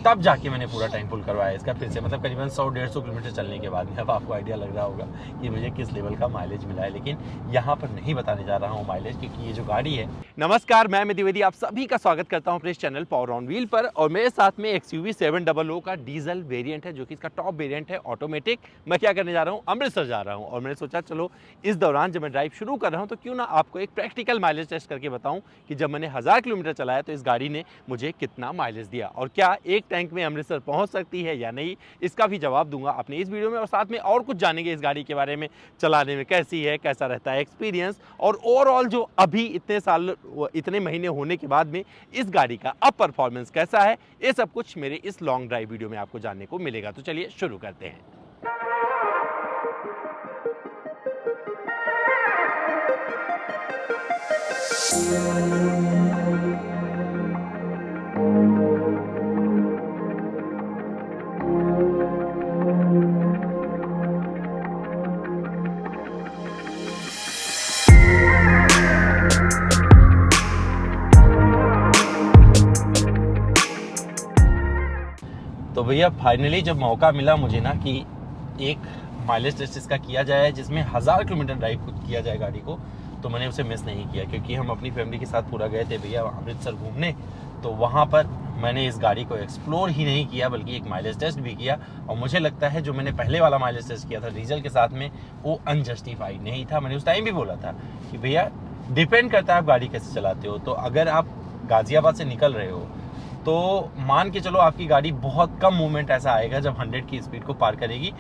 तब जाके मैंने पूरा टैंक फुल करवाया इसका फिर से, मतलब करीबन 100-150 किलोमीटर चलने के बाद में। अब आपको आइडिया लग रहा होगा कि मुझे किस लेवल का माइलेज मिला है, लेकिन यहाँ पर नहीं बताने जा रहा हूँ माइलेज, क्योंकि ये जो गाड़ी है। नमस्कार, मैं अमित द्विवेदी आप सभी का स्वागत करता हूँ अपने इस चैनल पावर ऑन व्हील पर। और मेरे साथ में XUV 700 का डीजल वेरिएंट है, जो कि इसका टॉप वेरिएंट है ऑटोमेटिक। मैं क्या करने जा रहा हूँ, अमृतसर जा रहा हूँ, और मैंने सोचा चलो इस दौरान जब मैं ड्राइव शुरू कर रहा हूँ तो क्यों ना आपको एक प्रैक्टिकल माइलेज टेस्ट करके बताऊँ कि जब मैंने 1000 किलोमीटर चलाया तो इस गाड़ी ने मुझे कितना माइलेज दिया, और क्या एक टैंक में अमृतसर पहुंच सकती है या नहीं, इसका भी जवाब दूंगा अपने इस वीडियो में। और साथ में और कुछ जानेंगे इस गाड़ी के बारे में, चलाने में कैसी है, कैसा रहता है एक्सपीरियंस, और ओवरऑल जो अभी इतने साल इतने महीने होने के बाद में इस गाड़ी का अब परफॉर्मेंस कैसा है, ये सब कुछ मेरे इस लॉन्ग ड्राइव वीडियो में आपको जानने को मिलेगा। तो चलिए शुरू करते हैं। तो भैया फाइनली जब मौका मिला मुझे ना कि एक माइलेज टेस्ट इसका किया जाए जिसमें 1000 किलोमीटर ड्राइव किया जाए गाड़ी को, तो मैंने उसे मिस नहीं किया, क्योंकि हम अपनी फैमिली के साथ पूरा गए थे भैया अमृतसर घूमने। तो वहाँ पर मैंने इस गाड़ी को एक्सप्लोर ही नहीं किया, बल्कि एक माइलेज टेस्ट भी किया। और मुझे लगता है जो मैंने पहले वाला माइलेज टेस्ट किया था डीजल के साथ में, वो अनजस्टिफाइड नहीं था। मैंने उस टाइम भी बोला था कि भैया डिपेंड करता है आप गाड़ी कैसे चलाते हो। तो अगर आप गाज़ियाबाद से निकल रहे हो तो मान के चलो आपकी गाड़ी बहुत कम मूवमेंट ऐसा आएगा जब 100 की स्पीड को पार करेगी,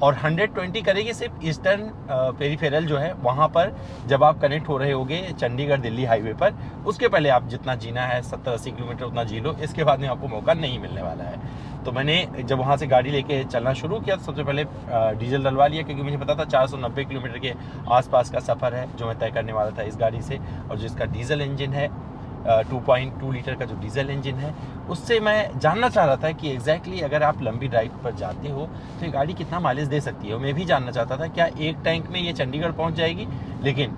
और 120 करेगी सिर्फ ईस्टर्न पेरीफेरल जो है वहाँ पर, जब आप कनेक्ट हो रहे होगे चंडीगढ़ दिल्ली हाईवे पर। उसके पहले आप जितना जीना है 70-80 किलोमीटर उतना जी लो, इसके बाद में आपको मौका नहीं मिलने वाला है। तो मैंने जब वहाँ से गाड़ी लेके चलना शुरू किया तो सबसे पहले डीजल डलवा लिया, क्योंकि मुझे पता था 490 किलोमीटर के आसपास का सफ़र है जो मैं तय करने वाला था इस गाड़ी से। और जिसका डीजल इंजन है 2.2 लीटर का जो डीजल इंजन है, उससे मैं जानना चाह रहा था कि एग्जैक्टली अगर आप लंबी ड्राइव पर जाते हो तो ये गाड़ी कितना माइलेज दे सकती है। मैं भी जानना चाहता था क्या एक टैंक में ये चंडीगढ़ पहुंच जाएगी, लेकिन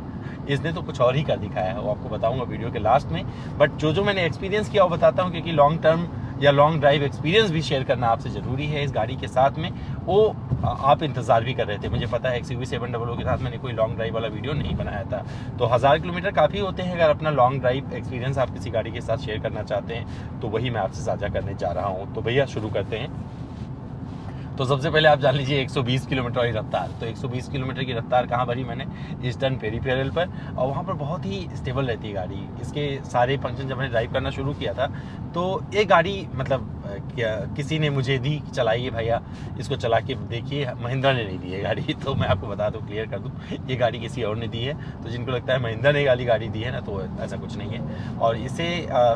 इसने तो कुछ और ही कर दिखाया है, वो आपको बताऊंगा वीडियो के लास्ट में। बट जो मैंने एक्सपीरियंस किया वो बताता हूँ, क्योंकि लॉन्ग टर्म या लॉन्ग ड्राइव एक्सपीरियंस भी शेयर करना आपसे ज़रूरी है इस गाड़ी के साथ में। वो आप इंतज़ार भी कर रहे थे, मुझे पता है XUV 700 के साथ मैंने कोई लॉन्ग ड्राइव वाला वीडियो नहीं बनाया था। तो 1000 किलोमीटर काफ़ी होते हैं अगर अपना लॉन्ग ड्राइव एक्सपीरियंस आप किसी गाड़ी के साथ शेयर करना चाहते हैं, तो वही मैं आपसे साझा करने जा रहा हूँ। तो भैया शुरू करते हैं। तो सबसे पहले आप जान लीजिए 120 किलोमीटर की रफ्तार। तो 120 किलोमीटर की रफ्तार कहाँ भरी मैंने, ईस्टर्न पेरीफेरल पर, और वहाँ पर बहुत ही स्टेबल रहती है गाड़ी। इसके सारे फंक्शन जब मैंने ड्राइव करना शुरू किया था तो ये गाड़ी मतलब क्या किसी ने मुझे दी कि चलाइए भैया इसको चला के देखिए, महिंद्रा ने नहीं दी है गाड़ी। तो मैं आपको बता दूँ, क्लियर कर दूँ, ये गाड़ी किसी और ने दी है। तो जिनको लगता है महिंद्रा ने गाड़ी दी है ना, तो ऐसा कुछ नहीं है। और इसे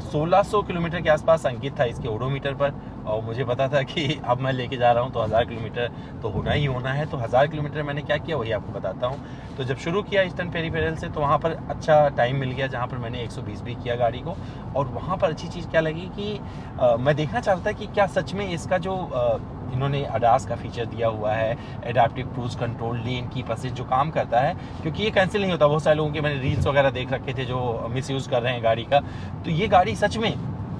1600 किलोमीटर के आसपास अंकित था इसके ओडोमीटर पर, और मुझे पता था कि अब मैं लेके जा रहा हूँ तो 1000 किलोमीटर तो होना ही होना है। तो 1000 किलोमीटर मैंने क्या किया वही आपको बताता हूँ। तो जब शुरू किया ईस्टर्न पेरीफेरल से, तो वहाँ पर अच्छा टाइम मिल गया जहाँ पर मैंने 120 भी किया गाड़ी को। और वहाँ पर अच्छी चीज़ क्या लगी कि मैं देखना चाहता था कि क्या सच में इसका जो इन्होंने ADAS का फीचर दिया हुआ है, एडाप्टिव क्रूज कंट्रोल, लेन की असिस्ट जो काम करता है, क्योंकि ये कैंसिल नहीं होता। बहुत सारे लोगों के मैंने रील्स वगैरह देख रखे थे जो मिसयूज़ कर रहे हैं गाड़ी का। तो ये गाड़ी सच में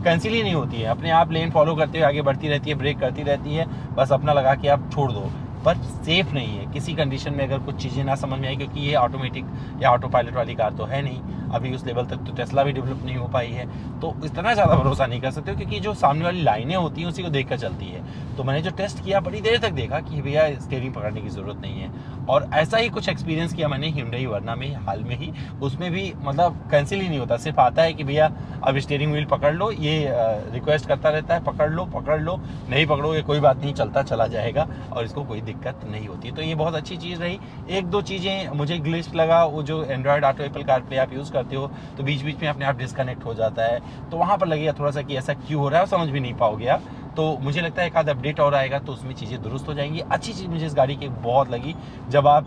कैंसिल ही नहीं होती है, अपने आप लेन फॉलो करते हुए आगे बढ़ती रहती है, ब्रेक करती रहती है, बस अपना लगा के आप छोड़ दो। पर सेफ नहीं है किसी कंडीशन में अगर कुछ चीज़ें ना समझ में आई, क्योंकि ये ऑटोमेटिक या ऑटो पायलट वाली कार तो है नहीं अभी, उस लेवल तक तो टेस्ला भी डेवलप नहीं हो पाई है। तो इतना ज़्यादा भरोसा नहीं कर सकते हो, क्योंकि जो सामने वाली लाइनें होती हैं उसी को देख कर चलती है। तो मैंने जो टेस्ट किया बड़ी देर तक देखा कि भैया स्टीयरिंग पकड़ने की ज़रूरत नहीं है। और ऐसा ही कुछ एक्सपीरियंस किया मैंने Hyundai वर्ना में हाल में ही, उसमें भी मतलब कैंसिल ही नहीं होता, सिर्फ आता है कि भैया अब स्टीयरिंग व्हील पकड़ लो, ये रिक्वेस्ट करता रहता है पकड़ लो, नहीं पकड़ोगे कोई बात नहीं, चलता चला जाएगा और इसको कोई दिक्कत नहीं होती। तो ये बहुत अच्छी चीज़ रही। एक दो चीज़ें मुझे ग्लिच लगा, वो जो एंड्रॉयड ऑटो एप्पल कारप्ले आप यूज़ करते हो तो बीच बीच में अपने आप डिस्कनेक्ट हो जाता है, तो वहाँ पर लगेगा थोड़ा सा कि ऐसा क्यों हो रहा है, समझ भी नहीं पाओगे आप। तो मुझे लगता है एक आध अपडेट और आएगा तो उसमें चीज़ें दुरुस्त हो जाएंगी। अच्छी चीज़ मुझे इस गाड़ी की बहुत लगी, जब आप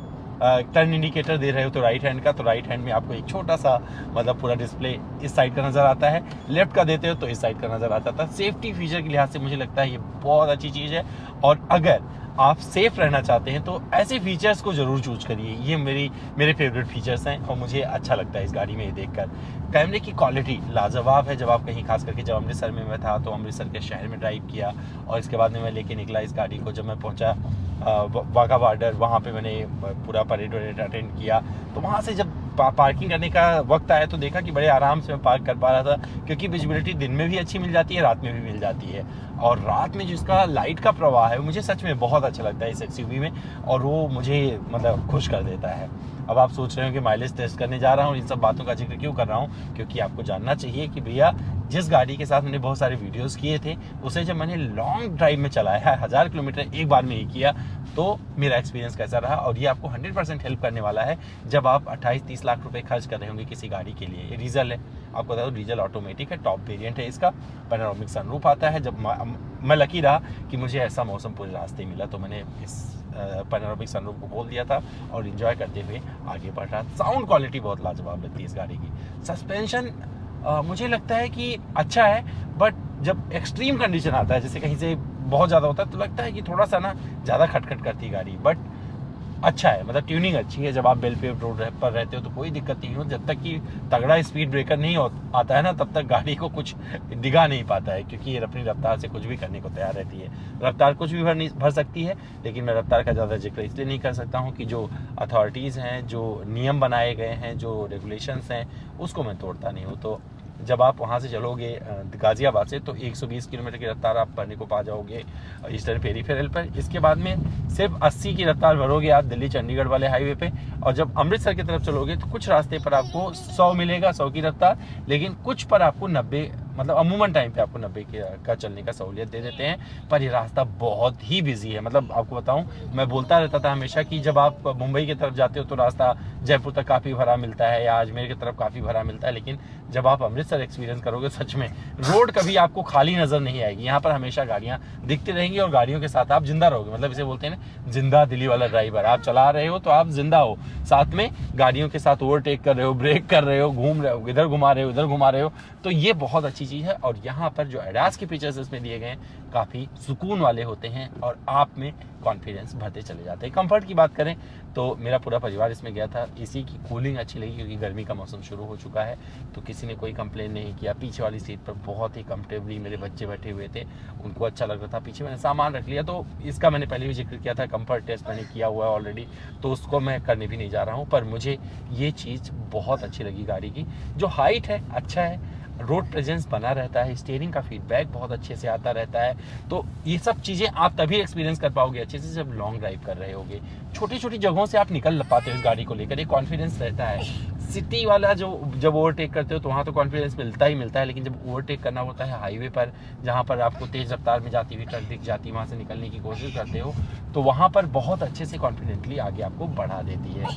टर्न इंडिकेटर दे रहे हो तो राइट हैंड का, तो राइट हैंड में आपको एक छोटा सा मतलब पूरा डिस्प्ले इस साइड का नज़र आता है, लेफ्ट का देते हो तो इस साइड का नज़र आता था। सेफ्टी फीचर के लिहाज से मुझे लगता है ये बहुत अच्छी चीज़ है। और अगर आप सेफ रहना चाहते हैं तो ऐसे फीचर्स को ज़रूर चूज करिए। ये मेरे फेवरेट फीचर्स हैं और मुझे अच्छा लगता है इस गाड़ी में ये देखकर। कैमरे की क्वालिटी लाजवाब है। जब आप कहीं खास करके जब अमृतसर में मैं था तो अमृतसर के शहर में ड्राइव किया और इसके बाद में मैं लेके निकला इस गाड़ी को। जब मैं पहुंचा वाघा बॉर्डर, वहाँ पे मैंने पूरा परेड अटेंड किया। तो वहाँ से जब पार्किंग करने का वक्त आया तो देखा कि बड़े आराम से मैं पार्क कर पा रहा था, क्योंकि विजिबिलिटी दिन में भी अच्छी मिल जाती है, रात में भी मिल जाती है। और रात में जो इसका लाइट का प्रवाह है मुझे सच में बहुत अच्छा लगता है इस एक्सयूवी में, और वो मुझे मतलब खुश कर देता है। अब आप सोच रहे हो कि माइलेज टेस्ट करने जा रहा हूँ, इन सब बातों का जिक्र क्यों कर रहा हूँ, क्योंकि आपको जानना चाहिए कि भैया जिस गाड़ी के साथ मैंने बहुत सारे वीडियोस किए थे उसे जब मैंने लॉन्ग ड्राइव में चलाया है, 1000 किलोमीटर एक बार में ही किया, तो मेरा एक्सपीरियंस कैसा रहा। और ये आपको 100% हेल्प करने वाला है जब आप 28-30 लाख रुपए खर्च कर रहे होंगे किसी गाड़ी के लिए। ये डीजल है, आपको बता दो डीजल ऑटोमेटिक है, टॉप वेरिएंट है इसका, पैनोरामिक सनरूफ आता है। जब मैं लकी रहा कि मुझे ऐसा मौसम पूरे रास्ते मिला तो मैंने इस पैनोरामिक सनरूफ को खोल दिया था और एंजॉय करते हुए आगे बढ़ रहा। साउंड क्वालिटी बहुत लाजवाब लगती है इस गाड़ी की। सस्पेंशन मुझे लगता है कि अच्छा है, बट जब एक्सट्रीम कंडीशन आता है, जैसे कहीं से बहुत ज़्यादा होता है, तो लगता है कि थोड़ा सा ना ज़्यादा खटखट करती है गाड़ी। बट अच्छा है, मतलब ट्यूनिंग अच्छी है। जब आप बेल पेव्ड रोड पर रहते हो तो कोई दिक्कत नहीं हो। जब तक कि तगड़ा स्पीड ब्रेकर नहीं आता है ना, तब तक गाड़ी को कुछ दिखा नहीं पाता है, क्योंकि ये अपनी रफ्तार से कुछ भी करने को तैयार रहती है। रफ्तार कुछ भी भर सकती है, लेकिन मैं रफ्तार का ज़्यादा जिक्र इसलिए नहीं कर सकता हूँ कि जो अथॉरिटीज़ हैं, जो नियम बनाए गए हैं, जो रेगुलेशंस हैं, उसको मैं तोड़ता नहीं हूँ। तो जब आप वहाँ से चलोगे गाज़ियाबाद से तो 120 किलोमीटर की रफ्तार आप भरने को पा जाओगे ईस्टर्न पेरीफेरल पर। इसके बाद में सिर्फ 80 की रफ्तार भरोगे आप दिल्ली चंडीगढ़ वाले हाईवे पे। और जब अमृतसर की तरफ चलोगे तो कुछ रास्ते पर आपको 100 मिलेगा, 100 की रफ्तार, लेकिन कुछ पर आपको 90, मतलब अमूमन टाइम पे आपको 90 का चलने का सहूलियत दे देते हैं। पर ये रास्ता बहुत ही बिजी है। मतलब आपको बताऊं, मैं बोलता रहता था हमेशा कि जब आप मुंबई की तरफ जाते हो तो रास्ता जयपुर तक काफ़ी भरा मिलता है या अजमेर की तरफ काफ़ी भरा मिलता है, लेकिन जब आप अमृतसर एक्सपीरियंस करोगे सच में रोड कभी आपको खाली नज़र नहीं आएगी। यहाँ पर हमेशा गाड़ियाँ दिखती रहेंगी और गाड़ियों के साथ आप जिंदा रहोगे। मतलब इसे बोलते हैं ना, जिंदा दिली वाला ड्राइवर। आप चला रहे हो तो आप जिंदा हो, साथ में गाड़ियों के साथ ओवरटेक कर रहे हो, ब्रेक कर रहे हो, घूम रहे हो, इधर घुमा रहे हो, इधर घुमा रहे हो। तो ये बहुत अच्छी चीज़ है। और यहाँ पर जो एडास के फीचर्स इसमें दिए गए हैं काफ़ी सुकून वाले होते हैं और आप में कॉन्फिडेंस भरते चले जाते हैं। कंफर्ट की बात करें तो मेरा पूरा परिवार इसमें गया था। एसी की कूलिंग अच्छी लगी, क्योंकि गर्मी का मौसम शुरू हो चुका है, तो किसी ने कोई कंप्लेन नहीं किया। पीछे वाली सीट पर बहुत ही कंफर्टेबली मेरे बच्चे बैठे हुए थे, उनको अच्छा लग रहा था। पीछे मैंने सामान रख लिया, तो इसका मैंने पहले भी जिक्र किया था, कंफर्ट टेस्ट मैंने किया हुआ है ऑलरेडी, तो उसको मैं करने भी नहीं जा रहा हूँ। पर मुझे ये चीज़ बहुत अच्छी लगी गाड़ी की। जो हाइट है अच्छा है, रोड प्रेजेंस बना रहता है, स्टीयरिंग का फीडबैक बहुत अच्छे से आता रहता है। तो ये सब चीज़ें आप तभी एक्सपीरियंस कर पाओगे अच्छे से जब लॉन्ग ड्राइव कर रहे होगे। छोटी छोटी जगहों से आप निकल पाते हो इस गाड़ी को लेकर, एक कॉन्फिडेंस रहता है। सिटी वाला जो जब ओवरटेक करते हो तो वहाँ तो कॉन्फिडेंस मिलता ही मिलता है, लेकिन जब ओवरटेक करना होता है हाईवे पर, जहाँ पर आपको तेज़ रफ्तार में जाती हुई ट्रक दिख जाती है, वहाँ से निकलने की कोशिश करते हो, तो वहाँ पर बहुत अच्छे से कॉन्फिडेंटली आगे आपको बढ़ा देती है।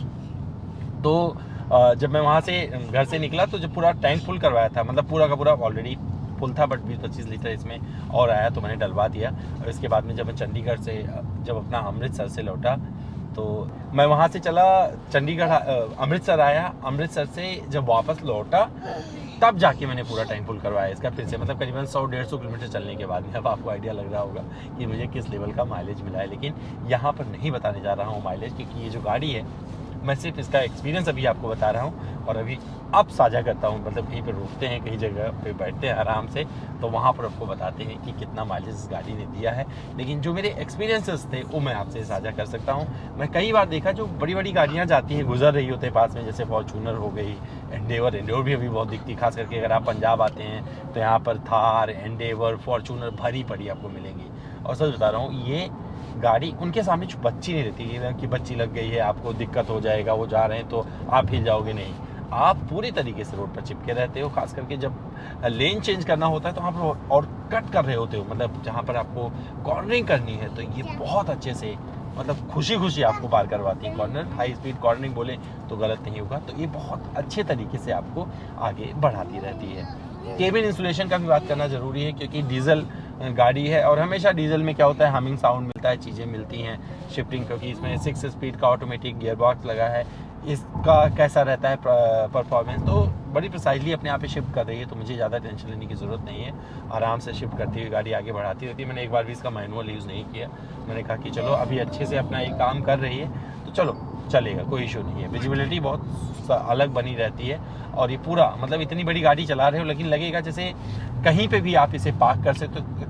तो जब मैं वहाँ से घर से निकला तो जब पूरा टैंक फुल करवाया था, मतलब पूरा का पूरा ऑलरेडी फुल था, बट 20-25 लीटर इसमें और आया तो मैंने डलवा दिया। और इसके बाद में जब मैं चंडीगढ़ से जब अपना अमृतसर से लौटा तो मैं वहाँ से चला चंडीगढ़, अमृतसर आया। अमृतसर से जब वापस लौटा तब जाके मैंने पूरा टैंक फुल करवाया इसका फिर से, मतलब करीबन 100-150 किलोमीटर चलने के बाद में। अब आपको आइडिया लग रहा होगा कि मुझे किस लेवल का माइलेज मिला है, लेकिन यहाँ पर नहीं बताने जा रहा हूँ माइलेज, क्योंकि ये जो गाड़ी है मैं सिर्फ इसका एक्सपीरियंस अभी आपको बता रहा हूँ और अभी अब साझा करता हूँ। मतलब कहीं पर रुकते हैं, कहीं जगह पे बैठते हैं आराम से, तो वहाँ पर आपको बताते हैं कि कितना माइलेज इस गाड़ी ने दिया है। लेकिन जो मेरे एक्सपीरियंसेस थे वो मैं आपसे साझा कर सकता हूँ। मैं कई बार देखा जो बड़ी बड़ी गाड़ियाँ जाती हैं, गुजर रही होते हैं पास में, जैसे फॉर्चूनर हो गई, एंडेवर भी अभी बहुत दिखती है। खास करके अगर आप पंजाब आते हैं तो यहाँ पर थार, एंडेवर, फॉर्चूनर भरी पड़ी आपको मिलेंगी। और सच बता रहा हूँ, ये गाड़ी उनके सामने जो बच्ची नहीं रहती कि बच्ची लग गई है, आपको दिक्कत हो जाएगा, वो जा रहे हैं तो आप हिल जाओगे, नहीं। आप पूरी तरीके से रोड पर चिपके रहते हो। खास करके जब लेन चेंज करना होता है तो आप और कट कर रहे होते हो, मतलब जहाँ पर आपको कॉर्नरिंग करनी है, तो ये बहुत अच्छे से, मतलब खुशी खुशी आपको पार करवाती है कॉर्नर। हाई स्पीड कॉर्नरिंग बोले तो गलत नहीं होगा, तो ये बहुत अच्छे तरीके से आपको आगे बढ़ाती रहती है। केबिन इंसुलेशन का भी बात करना ज़रूरी है, क्योंकि डीजल गाड़ी है और हमेशा डीजल में क्या होता है, हमिंग साउंड मिलता है, चीज़ें मिलती हैं, शिफ्टिंग, क्योंकि इसमें 6 स्पीड का ऑटोमेटिक गियर बॉक्स लगा है। इसका कैसा रहता है परफॉर्मेंस, तो बड़ी प्रिसाइजली अपने आप ही शिफ्ट कर रही है, तो मुझे ज़्यादा टेंशन लेने की ज़रूरत नहीं है। आराम से शिफ्ट करती हुई गाड़ी आगे बढ़ाती रहती है। मैंने एक बार भी इसका मैनुअल यूज़ नहीं किया। मैंने कहा कि चलो अभी अच्छे से अपना एक काम कर रही है तो चलो चलेगा, कोई इशू नहीं है। विजिबिलिटी बहुत अलग बनी रहती है और ये पूरा मतलब इतनी बड़ी गाड़ी चला रहे हो लेकिन लगेगा जैसे कहीं पे भी आप इसे पार्क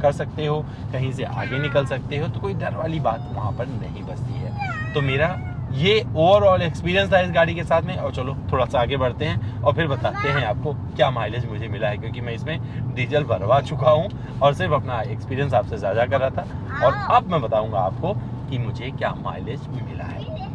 कर सकते हो, कहीं से आगे निकल सकते हो, तो कोई डर वाली बात वहाँ पर नहीं बचती है। तो मेरा ये ओवरऑल एक्सपीरियंस था इस गाड़ी के साथ में। और चलो थोड़ा सा आगे बढ़ते हैं और फिर बताते हैं आपको क्या माइलेज मुझे मिला है, क्योंकि मैं इसमें डीजल भरवा चुका हूँ और सिर्फ अपना एक्सपीरियंस आपसे साझा कर रहा था और अब मैं बताऊँगा आपको कि मुझे क्या माइलेज मिला है।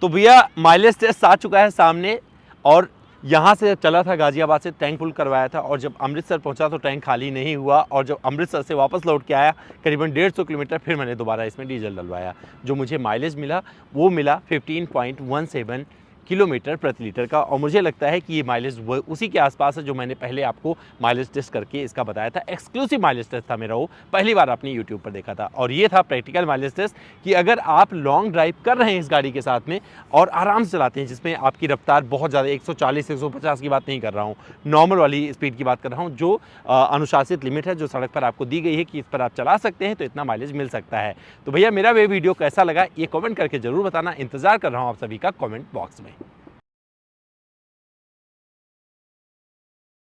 तो भैया माइलेज टेस्ट आ चुका है सामने और यहाँ से चला था गाजियाबाद से, टैंक फुल करवाया था और जब अमृतसर पहुँचा तो टैंक खाली नहीं हुआ और जब अमृतसर से वापस लौट के आया करीबन 150 किलोमीटर फिर मैंने दोबारा इसमें डीजल डलवाया। जो मुझे माइलेज मिला वो मिला 15.17 किलोमीटर प्रति लीटर का और मुझे लगता है कि ये माइलेज उसी के आसपास है जो मैंने पहले आपको माइलेज टेस्ट करके इसका बताया था। एक्सक्लूसिव माइलेज टेस्ट था मेरा, वो पहली बार अपनी यूट्यूब पर देखा था और ये था प्रैक्टिकल माइलेज टेस्ट कि अगर आप लॉन्ग ड्राइव कर रहे हैं इस गाड़ी के साथ में और आराम से चलाते हैं, जिसमें आपकी रफ्तार बहुत ज़्यादा 140 150 की बात नहीं कर रहा हूँ, नॉर्मल वाली स्पीड की बात कर रहा हूँ, जो अनुशासित लिमिट है जो सड़क पर आपको दी गई है कि इस पर आप चला सकते हैं, तो इतना माइलेज मिल सकता है। तो भैया मेरा वे वीडियो कैसा लगा ये कॉमेंट करके ज़रूर बताना। इंतज़ार कर रहा हूँ आप सभी का कॉमेंट बॉक्स में।